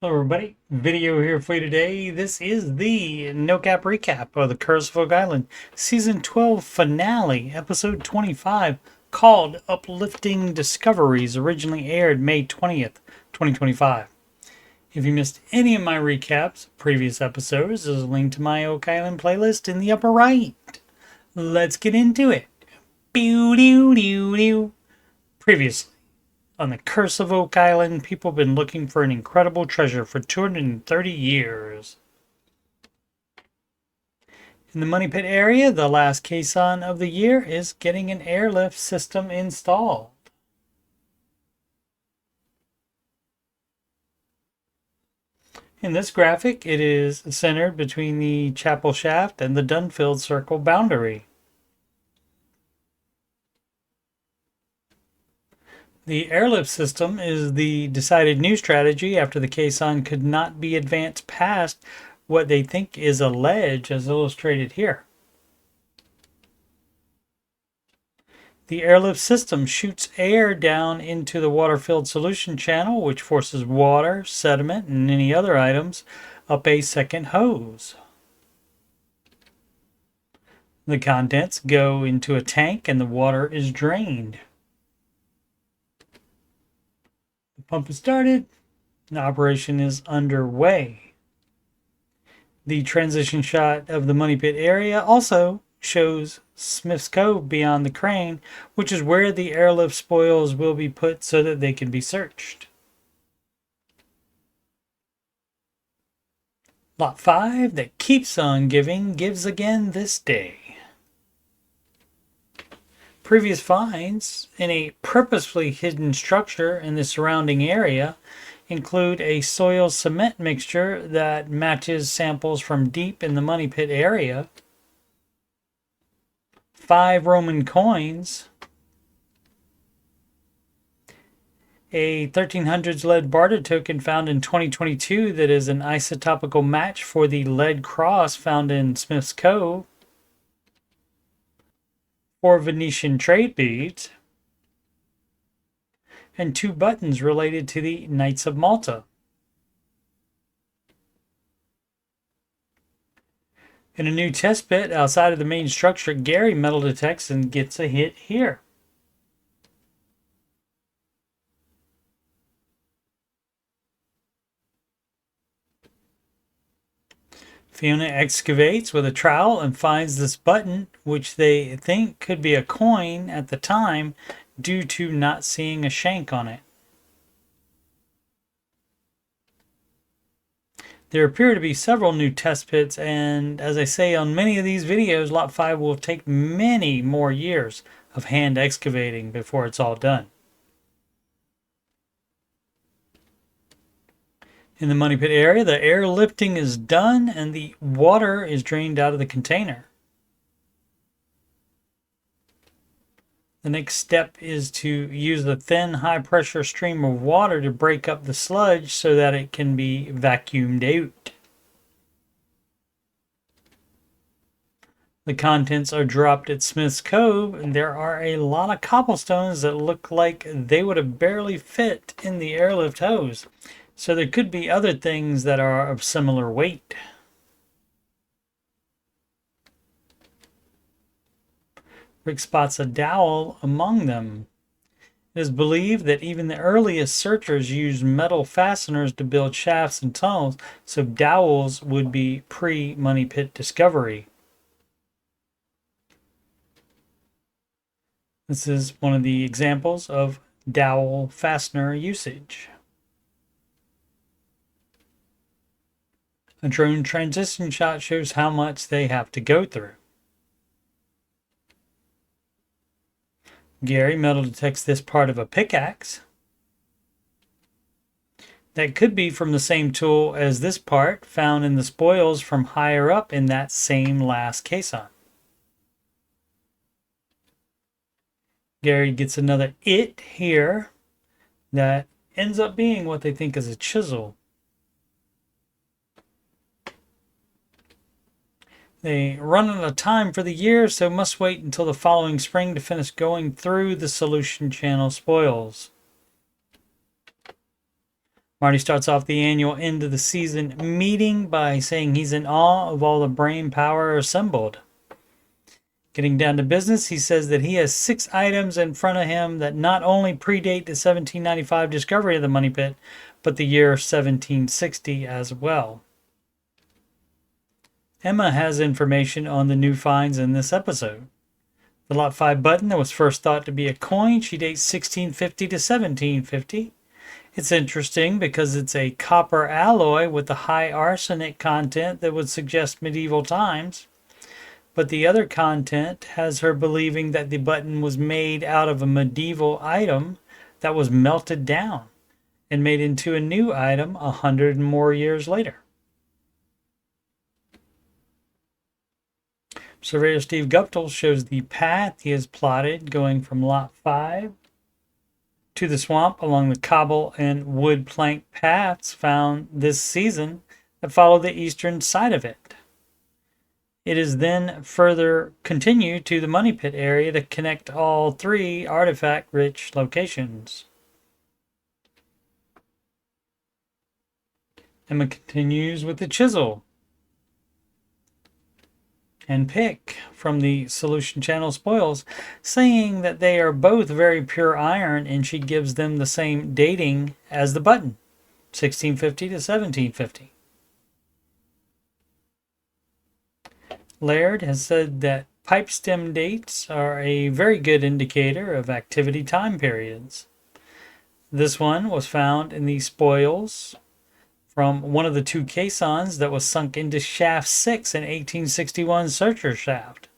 Hello everybody, video here for you today. This is the no cap recap of the Curse of Oak Island Season 12 finale, Episode 25, called Uplifting Discoveries, originally aired May 20th, 2025. If you missed any of my recaps of previous episodes, there's a link to my Oak Island playlist in the upper right. Let's get into it. Previously on the Curse of Oak Island, people have been looking for an incredible treasure for 230 years. In the Money Pit area, the last caisson of the year is getting an airlift system installed. In this graphic, it is centered between the chapel shaft and the Dunfield Circle boundary. The airlift system is the decided new strategy after the caisson could not be advanced past what they think is a ledge, as illustrated here. The airlift system shoots air down into the water-filled solution channel, which forces water, sediment, and any other items up a second hose. The contents go into a tank and the water is drained. The pump is started. The operation is underway. The transition shot of the Money Pit area also shows Smith's Cove beyond the crane, which is where the airlift spoils will be put so that they can be searched. Lot 5 that keeps on giving gives again this day. Previous finds in a purposefully hidden structure in the surrounding area include a soil cement mixture that matches samples from deep in the Money Pit area, 5 Roman coins, a 1300s lead barter token found in 2022 that is an isotopical match for the lead cross found in Smith's Cove, 4 Venetian trade beads, and 2 buttons related to the Knights of Malta. In a new test pit outside of the main structure, Gary metal detects and gets a hit here. Fiona excavates with a trowel and finds this button, which they think could be a coin at the time due to not seeing a shank on it. There appear to be several new test pits, and as I say on many of these videos, Lot 5 will take many more years of hand excavating before it's all done. In the Money Pit area, the airlifting is done and the water is drained out of the container. The next step is to use the thin, high-pressure stream of water to break up the sludge so that it can be vacuumed out. The contents are dropped at Smith's Cove, and there are a lot of cobblestones that look like they would have barely fit in the airlift hose. So there could be other things that are of similar weight. Rick spots a dowel among them. It is believed that even the earliest searchers used metal fasteners to build shafts and tunnels, so dowels would be pre-Money Pit discovery. This is one of the examples of dowel fastener usage. A drone transition shot shows how much they have to go through. Gary metal detects this part of a pickaxe. That could be from the same tool as this part found in the spoils from higher up in that same last caisson. Gary gets another it here that ends up being what they think is a chisel. They run out of time for the year, so must wait until the following spring to finish going through the solution channel spoils. Marty starts off the annual end of the season meeting by saying he's in awe of all the brain power assembled. Getting down to business, he says that he has 6 items in front of him that not only predate the 1795 discovery of the money pit, but the year 1760 as well. Emma has information on the new finds in this episode. The Lot 5 button that was first thought to be a coin, she dates 1650 to 1750. It's interesting because it's a copper alloy with a high arsenic content that would suggest medieval times. But the other content has her believing that the button was made out of a medieval item that was melted down and made into a new item 100 and more years later. Surveyor Steve Guptill shows the path he has plotted going from Lot 5 to the swamp along the cobble and wood plank paths found this season that follow the eastern side of it. It is then further continued to the money pit area to connect all 3 artifact-rich locations. Emma continues with the chisel and pick from the solution channel spoils, saying that they are both very pure iron, and she gives them the same dating as the button, 1650 to 1750. Laird has said that pipe stem dates are a very good indicator of activity time periods. This one was found in the spoils from one of the 2 caissons that was sunk into shaft 6 in 1861 searcher shaft.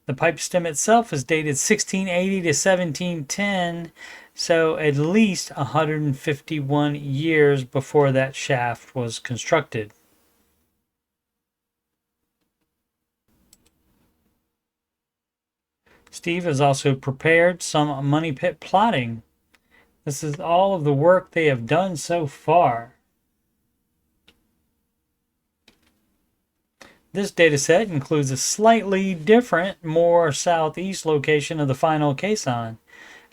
The pipe stem itself is dated 1680 to 1710, so at least 151 years before that shaft was constructed. Steve has also prepared some money pit plotting. This is all of the work they have done so far. This dataset includes a slightly different, more southeast location of the final caisson.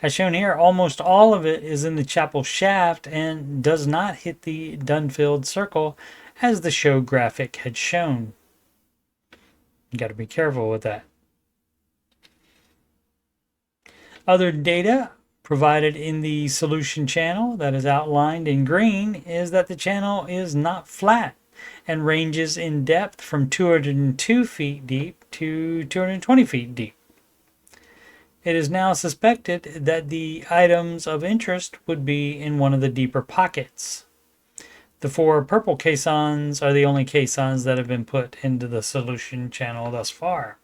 As shown here, almost all of it is in the chapel shaft and does not hit the Dunfield circle as the show graphic had shown. You got to be careful with that. Other data provided in the solution channel that is outlined in green is that the channel is not flat and ranges in depth from 202 feet deep to 220 feet deep. It is now suspected that the items of interest would be in one of the deeper pockets. The 4 purple caissons are the only caissons that have been put into the solution channel thus far.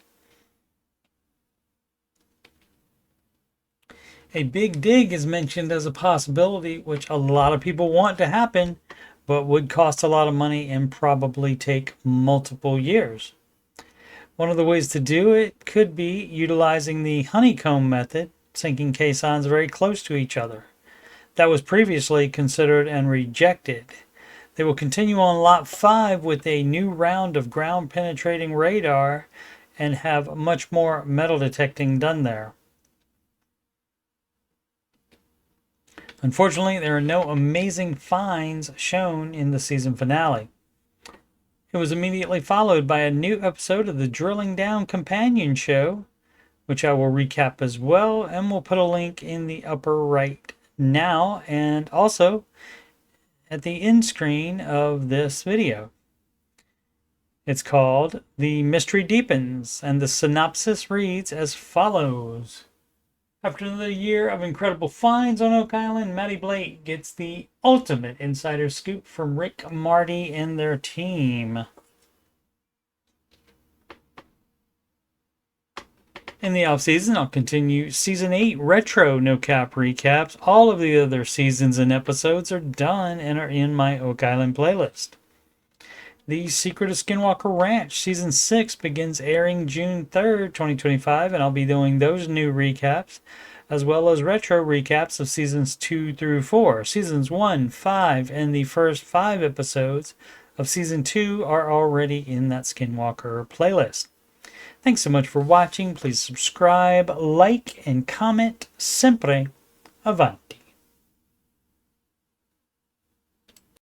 A big dig is mentioned as a possibility, which a lot of people want to happen, but would cost a lot of money and probably take multiple years. One of the ways to do it could be utilizing the honeycomb method, sinking caissons very close to each other. That was previously considered and rejected. They will continue on Lot 5 with a new round of ground-penetrating radar and have much more metal detecting done there. Unfortunately, there are no amazing finds shown in the season finale. It was immediately followed by a new episode of the Drilling Down Companion Show, which I will recap as well, and we'll put a link in the upper right now and also at the end screen of this video. It's called The Mystery Deepens, and the synopsis reads as follows. After another year of incredible finds on Oak Island, Matty Blake gets the ultimate insider scoop from Rick, Marty, and their team. In the off-season, I'll continue Season 8 Retro No-Cap recaps. All of the other seasons and episodes are done and are in my Oak Island playlist. The Secret of Skinwalker Ranch Season 6 begins airing June 3rd, 2025, and I'll be doing those new recaps, as well as retro recaps of Seasons 2 through 4. Seasons 1, 5, and the first 5 episodes of Season 2 are already in that Skinwalker playlist. Thanks so much for watching. Please subscribe, like, and comment. Sempre avanti.